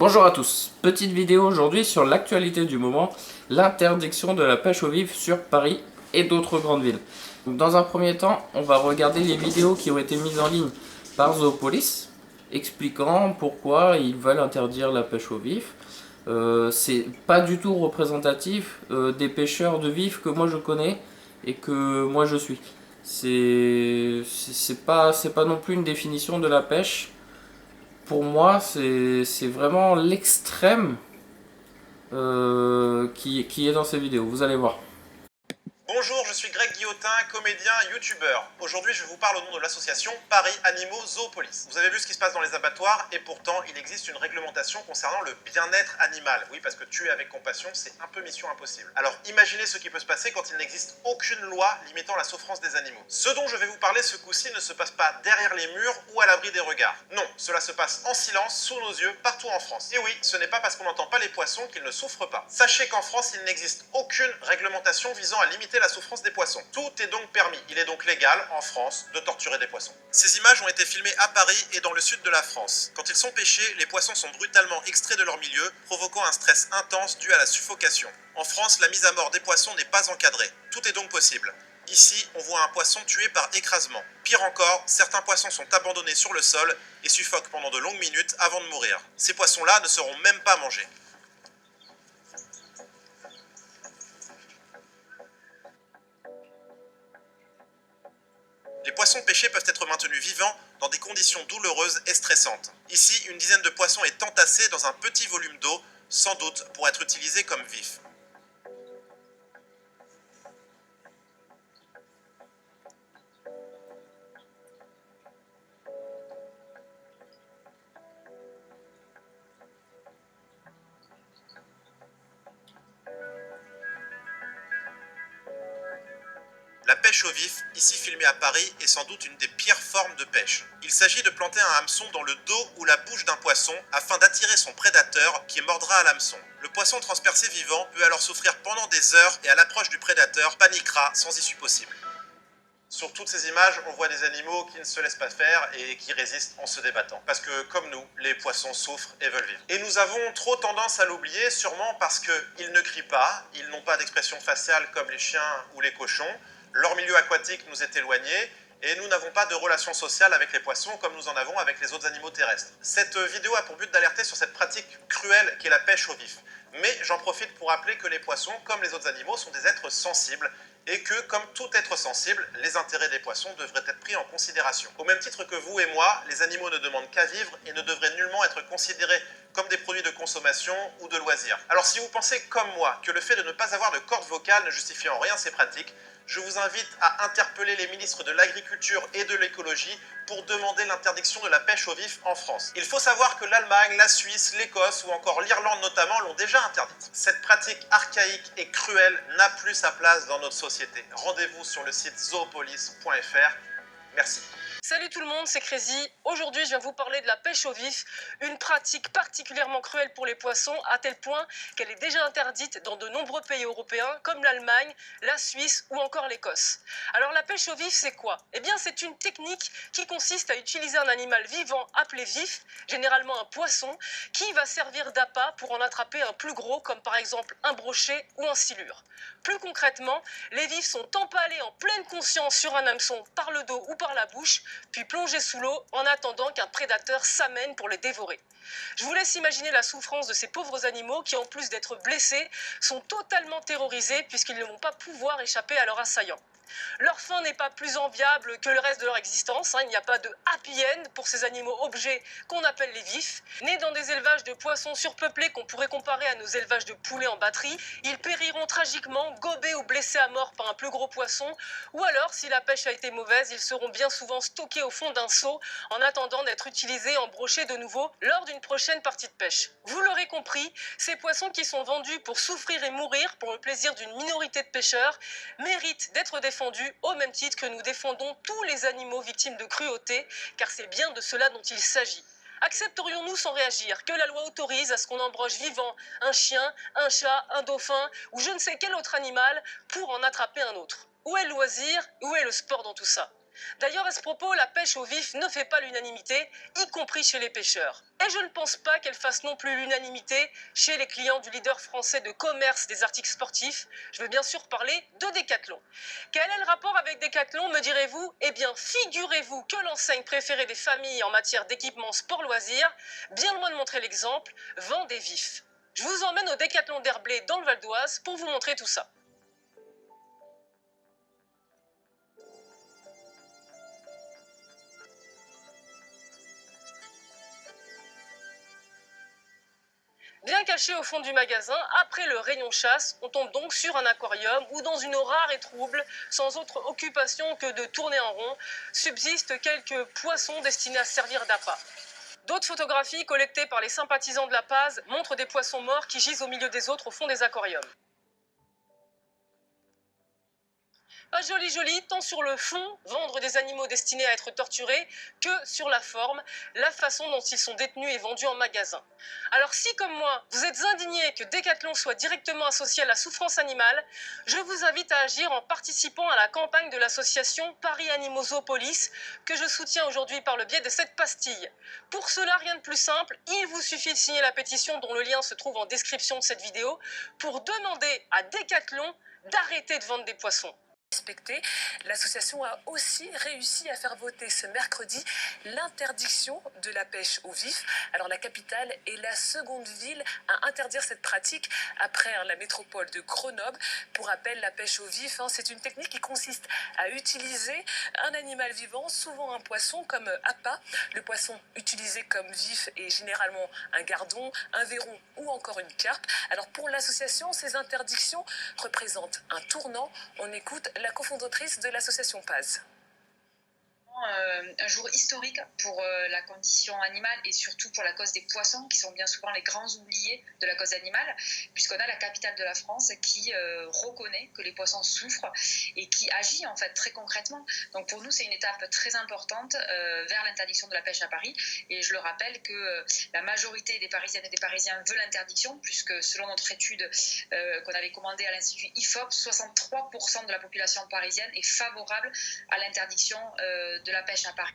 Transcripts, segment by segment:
Bonjour à tous, petite vidéo aujourd'hui sur l'actualité du moment, l'interdiction de la pêche au vif sur Paris et d'autres grandes villes. Donc dans un premier temps, on va regarder les vidéos qui ont été mises en ligne par Zoopolis, expliquant pourquoi ils veulent interdire la pêche au vif. C'est pas du tout représentatif des pêcheurs de vif que moi je connais et que moi je suis. C'est pas non plus une définition de la pêche. Pour moi, c'est vraiment l'extrême qui est dans ces vidéos. Vous allez voir. Bonjour, je suis Greg Guillotin, comédien, youtubeur. Aujourd'hui, je vous parle au nom de l'association Paris Animaux Zoopolis. Vous avez vu ce qui se passe dans les abattoirs et pourtant, il existe une réglementation concernant le bien-être animal. Oui, parce que tuer avec compassion, c'est un peu mission impossible. Alors, imaginez ce qui peut se passer quand il n'existe aucune loi limitant la souffrance des animaux. Ce dont je vais vous parler ce coup-ci ne se passe pas derrière les murs ou à l'abri des regards. Non, cela se passe en silence, sous nos yeux, partout en France. Et oui, ce n'est pas parce qu'on n'entend pas les poissons qu'ils ne souffrent pas. Sachez qu'en France, il n'existe aucune réglementation visant à limiter la souffrance des poissons. Tout est donc permis. Il est donc légal, en France, de torturer des poissons. Ces images ont été filmées à Paris et dans le sud de la France. Quand ils sont pêchés, les poissons sont brutalement extraits de leur milieu, provoquant un stress intense dû à la suffocation. En France, la mise à mort des poissons n'est pas encadrée. Tout est donc possible. Ici, on voit un poisson tué par écrasement. Pire encore, certains poissons sont abandonnés sur le sol et suffoquent pendant de longues minutes avant de mourir. Ces poissons-là ne seront même pas mangés. Les poissons pêchés peuvent être maintenus vivants dans des conditions douloureuses et stressantes. Ici, une dizaine de poissons est entassée dans un petit volume d'eau, sans doute pour être utilisé comme vif. La pêche au vif, ici filmée à Paris, est sans doute une des pires formes de pêche. Il s'agit de planter un hameçon dans le dos ou la bouche d'un poisson afin d'attirer son prédateur qui mordra à l'hameçon. Le poisson transpercé vivant peut alors souffrir pendant des heures et à l'approche du prédateur paniquera sans issue possible. Sur toutes ces images, on voit des animaux qui ne se laissent pas faire et qui résistent en se débattant. Parce que, comme nous, les poissons souffrent et veulent vivre. Et nous avons trop tendance à l'oublier, sûrement parce qu'ils ne crient pas, ils n'ont pas d'expression faciale comme les chiens ou les cochons, leur milieu aquatique nous est éloigné, et nous n'avons pas de relation sociale avec les poissons comme nous en avons avec les autres animaux terrestres. Cette vidéo a pour but d'alerter sur cette pratique cruelle qu'est la pêche au vif. Mais j'en profite pour rappeler que les poissons, comme les autres animaux, sont des êtres sensibles et que, comme tout être sensible, les intérêts des poissons devraient être pris en considération. Au même titre que vous et moi, les animaux ne demandent qu'à vivre et ne devraient nullement être considérés comme des produits de consommation ou de loisirs. Alors si vous pensez comme moi que le fait de ne pas avoir de corde vocale ne justifie en rien ces pratiques, je vous invite à interpeller les ministres de l'Agriculture et de l'Écologie pour demander l'interdiction de la pêche au vif en France. Il faut savoir que l'Allemagne, la Suisse, l'Écosse ou encore l'Irlande notamment l'ont déjà interdite. Cette pratique archaïque et cruelle n'a plus sa place dans notre société. Rendez-vous sur le site zoopolis.fr. Merci. Salut tout le monde, c'est Crazy. Aujourd'hui, je viens vous parler de la pêche au vif, une pratique particulièrement cruelle pour les poissons, à tel point qu'elle est déjà interdite dans de nombreux pays européens, comme l'Allemagne, la Suisse ou encore l'Écosse. Alors la pêche au vif, c'est quoi? Eh bien, c'est une technique qui consiste à utiliser un animal vivant appelé vif, généralement un poisson, qui va servir d'appât pour en attraper un plus gros, comme par exemple un brochet ou un silure. Plus concrètement, les vifs sont empalés en pleine conscience sur un hameçon par le dos ou par la bouche, puis plongés sous l'eau en attendant qu'un prédateur s'amène pour les dévorer. Je vous laisse imaginer la souffrance de ces pauvres animaux qui, en plus d'être blessés, sont totalement terrorisés puisqu'ils ne vont pas pouvoir échapper à leurs assaillants. Leur fin n'est pas plus enviable que le reste de leur existence, il n'y a pas de happy end pour ces animaux objets qu'on appelle les vifs. Nés dans des élevages de poissons surpeuplés qu'on pourrait comparer à nos élevages de poulets en batterie, ils périront tragiquement, gobés ou blessés à mort par un plus gros poisson, ou alors, si la pêche a été mauvaise, ils seront bien souvent stockés au fond d'un seau en attendant d'être utilisés en brochet de nouveau lors d'une prochaine partie de pêche. Vous l'aurez compris, ces poissons qui sont vendus pour souffrir et mourir pour le plaisir d'une minorité de pêcheurs méritent d'être défendus au même titre que nous défendons tous les animaux victimes de cruauté, car c'est bien de cela dont il s'agit. Accepterions-nous sans réagir que la loi autorise à ce qu'on embroche vivant un chien, un chat, un dauphin ou je ne sais quel autre animal pour en attraper un autre? Où est le loisir? Où est le sport dans tout ça? D'ailleurs, à ce propos, la pêche au vif ne fait pas l'unanimité, y compris chez les pêcheurs. Et je ne pense pas qu'elle fasse non plus l'unanimité chez les clients du leader français de commerce des articles sportifs. Je veux bien sûr parler de Decathlon. Quel est le rapport avec Decathlon, me direz-vous? Eh bien, figurez-vous que l'enseigne préférée des familles en matière d'équipement sport-loisirs, bien loin de montrer l'exemple, vend des vifs. Je vous emmène au Decathlon d'Herblay dans le Val d'Oise pour vous montrer tout ça. Bien caché au fond du magasin, après le rayon chasse, on tombe donc sur un aquarium où, dans une eau rare et trouble, sans autre occupation que de tourner en rond, subsistent quelques poissons destinés à servir d'appât. D'autres photographies collectées par les sympathisants de la Paz montrent des poissons morts qui gisent au milieu des autres au fond des aquariums. Pas joli joli, tant sur le fond, vendre des animaux destinés à être torturés, que sur la forme, la façon dont ils sont détenus et vendus en magasin. Alors si, comme moi, vous êtes indigné que Decathlon soit directement associé à la souffrance animale, je vous invite à agir en participant à la campagne de l'association Paris Animaux Zoopolis, que je soutiens aujourd'hui par le biais de cette pastille. Pour cela, rien de plus simple, il vous suffit de signer la pétition dont le lien se trouve en description de cette vidéo, pour demander à Decathlon d'arrêter de vendre des poissons. L'association a aussi réussi à faire voter ce mercredi l'interdiction de la pêche au vif. Alors la capitale est la seconde ville à interdire cette pratique après la métropole de Grenoble. Pour rappel, la pêche au vif, c'est une technique qui consiste à utiliser un animal vivant, souvent un poisson comme appât. Le poisson utilisé comme vif est généralement un gardon, un verron ou encore une carpe. Alors pour l'association, ces interdictions représentent un tournant. On écoute la cofondatrice de l'association Paz. Un jour historique pour la condition animale et surtout pour la cause des poissons qui sont bien souvent les grands oubliés de la cause animale, puisqu'on a la capitale de la France qui reconnaît que les poissons souffrent et qui agit en fait très concrètement. Donc pour nous c'est une étape très importante vers l'interdiction de la pêche à Paris, et je le rappelle que la majorité des Parisiennes et des Parisiens veut l'interdiction, puisque selon notre étude qu'on avait commandée à l'Institut IFOP, 63% de la population parisienne est favorable à l'interdiction de la pêche à Paris.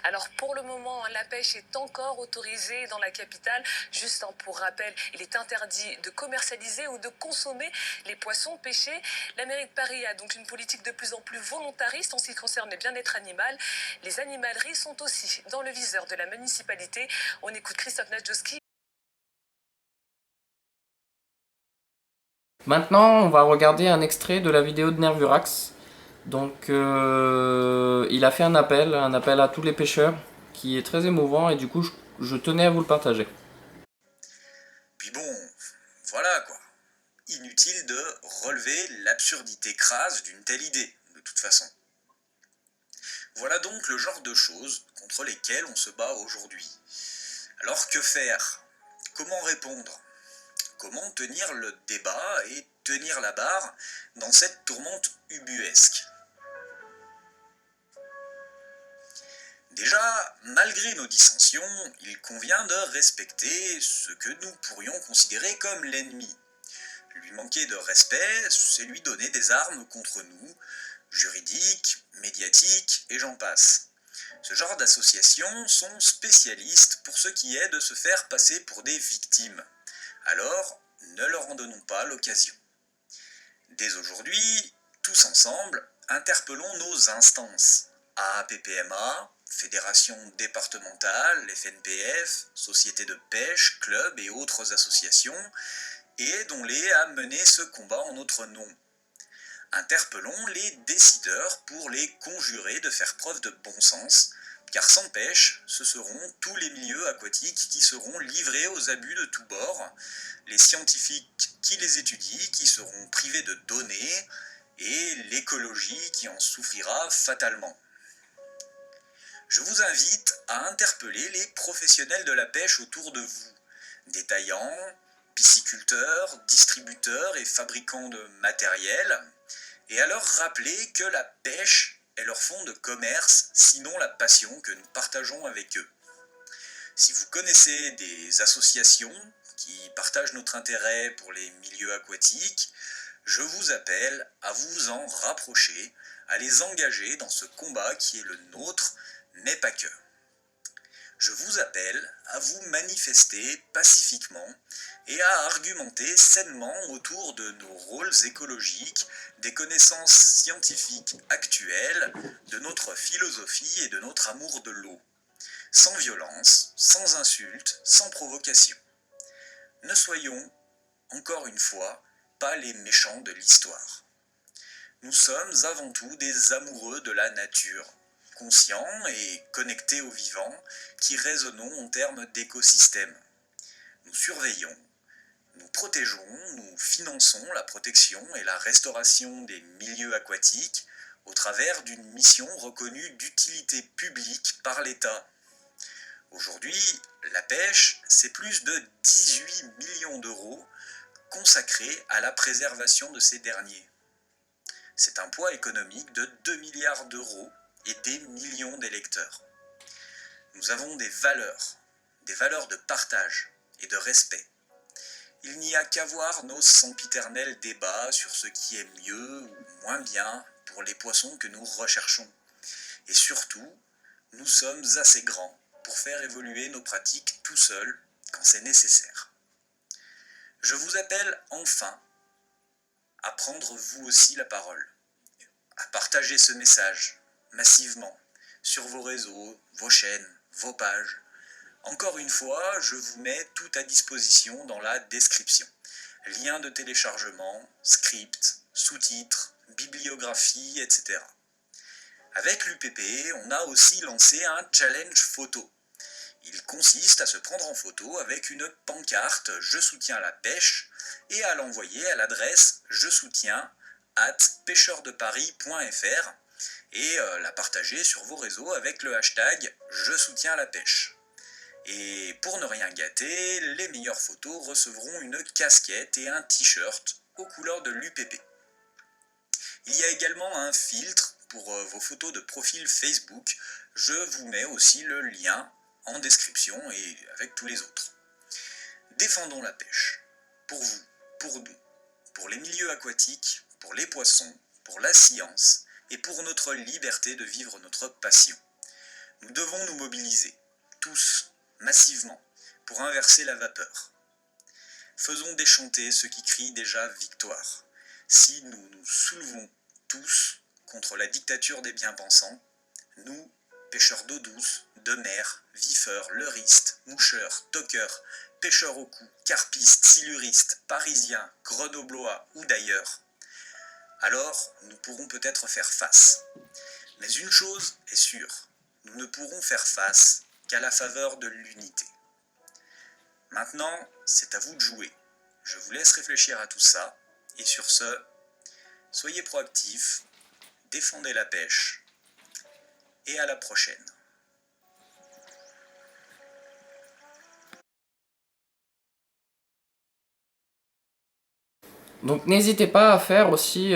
Alors pour le moment, la pêche est encore autorisée dans la capitale. Juste pour rappel, il est interdit de commercialiser ou de consommer les poissons pêchés. La mairie de Paris a donc une politique de plus en plus volontariste en ce qui concerne le bien-être animal. Les animaleries sont aussi dans le viseur de la municipalité. On écoute Christophe Nadjowski. Maintenant, on va regarder un extrait de la vidéo de Nervurax. Donc il a fait un appel à tous les pêcheurs qui est très émouvant, et du coup je tenais à vous le partager. Puis bon, voilà quoi. Inutile de relever l'absurdité crasse d'une telle idée, de toute façon. Voilà donc le genre de choses contre lesquelles on se bat aujourd'hui. Alors que faire? Comment répondre? Comment tenir le débat et tenir la barre dans cette tourmente ubuesque? Déjà, malgré nos dissensions, il convient de respecter ce que nous pourrions considérer comme l'ennemi. Lui manquer de respect, c'est lui donner des armes contre nous, juridiques, médiatiques, et j'en passe. Ce genre d'associations sont spécialistes pour ce qui est de se faire passer pour des victimes. Alors, ne leur en donnons pas l'occasion. Dès aujourd'hui, tous ensemble, interpellons nos instances. AAPPMA, Fédération départementale, FNPF, sociétés de pêche, clubs et autres associations, et aidons-les à mener ce combat en notre nom. Interpellons les décideurs pour les conjurer de faire preuve de bon sens, car sans pêche, ce seront tous les milieux aquatiques qui seront livrés aux abus de tous bords, les scientifiques qui les étudient qui seront privés de données, et l'écologie qui en souffrira fatalement. Je vous invite à interpeller les professionnels de la pêche autour de vous, détaillants, pisciculteurs, distributeurs et fabricants de matériel, et à leur rappeler que la pêche est leur fond de commerce, sinon la passion que nous partageons avec eux. Si vous connaissez des associations qui partagent notre intérêt pour les milieux aquatiques, je vous appelle à vous en rapprocher, à les engager dans ce combat qui est le nôtre, mais pas que. Je vous appelle à vous manifester pacifiquement et à argumenter sainement autour de nos rôles écologiques, des connaissances scientifiques actuelles, de notre philosophie et de notre amour de l'eau. Sans violence, sans insultes, sans provocation. Ne soyons, encore une fois, pas les méchants de l'histoire. Nous sommes avant tout des amoureux de la nature, conscients et connectés au vivant, qui raisonnons en termes d'écosystème. Nous surveillons, nous protégeons, nous finançons la protection et la restauration des milieux aquatiques au travers d'une mission reconnue d'utilité publique par l'État. Aujourd'hui, la pêche, c'est plus de 18 millions d'euros consacrés à la préservation de ces derniers. C'est un poids économique de 2 milliards d'euros et des millions d'électeurs. Nous avons des valeurs de partage et de respect. Il n'y a qu'à voir nos sempiternels débats sur ce qui est mieux ou moins bien pour les poissons que nous recherchons. Et surtout, nous sommes assez grands pour faire évoluer nos pratiques tout seuls quand c'est nécessaire. Je vous appelle enfin à prendre vous aussi la parole, à partager ce message massivement sur vos réseaux, vos chaînes, vos pages. Encore une fois, je vous mets tout à disposition dans la description. Liens de téléchargement, scripts, sous-titres, bibliographie, etc. Avec l'UPP, on a aussi lancé un challenge photo. Il consiste à se prendre en photo avec une pancarte « Je soutiens la pêche » et à l'envoyer à l'adresse je soutiens@pêcheurdeparis.fr et la partager sur vos réseaux avec le hashtag Je soutiens la pêche. Et pour ne rien gâter, les meilleures photos recevront une casquette et un t-shirt aux couleurs de l'UPP. Il y a également un filtre pour vos photos de profil Facebook. Je vous mets aussi le lien en description et avec tous les autres. Défendons la pêche. Pour vous, pour nous, pour les milieux aquatiques, pour les poissons, pour la science et pour notre liberté de vivre notre passion. Nous devons nous mobiliser, tous, massivement, pour inverser la vapeur. Faisons déchanter ceux qui crient déjà victoire. Si nous nous soulevons tous contre la dictature des bien-pensants, nous, pêcheurs d'eau douce, de mer, vifeurs, leuristes, moucheurs, toqueurs, pêcheurs au cou, carpistes, siluristes, parisiens, grenoblois ou d'ailleurs, alors nous pourrons peut-être faire face. Mais une chose est sûre, nous ne pourrons faire face qu'à la faveur de l'unité. Maintenant, c'est à vous de jouer. Je vous laisse réfléchir à tout ça, et sur ce, soyez proactifs, défendez la pêche, et à la prochaine. Donc n'hésitez pas à faire aussi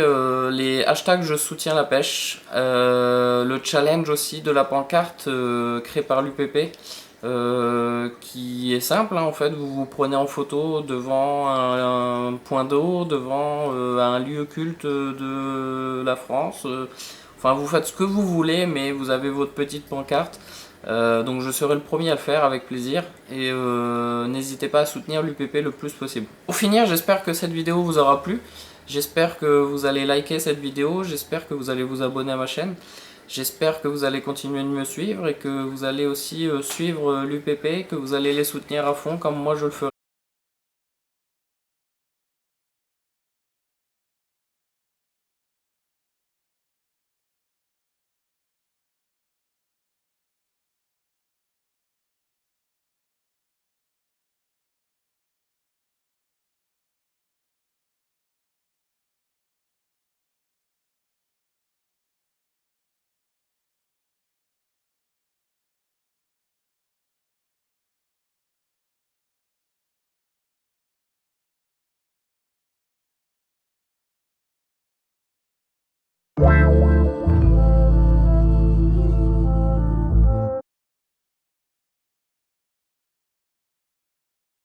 les hashtags je soutiens la pêche, le challenge aussi de la pancarte créé par l'UPP qui est simple hein, en fait, vous vous prenez en photo devant un point d'eau, devant un lieu culte de la France, enfin vous faites ce que vous voulez mais vous avez votre petite pancarte. Donc je serai le premier à le faire avec plaisir et n'hésitez pas à soutenir l'UPP le plus possible. Pour finir, j'espère que cette vidéo vous aura plu, j'espère que vous allez liker cette vidéo, j'espère que vous allez vous abonner à ma chaîne, j'espère que vous allez continuer de me suivre et que vous allez aussi suivre l'UPP, que vous allez les soutenir à fond comme moi je le ferai. Wow.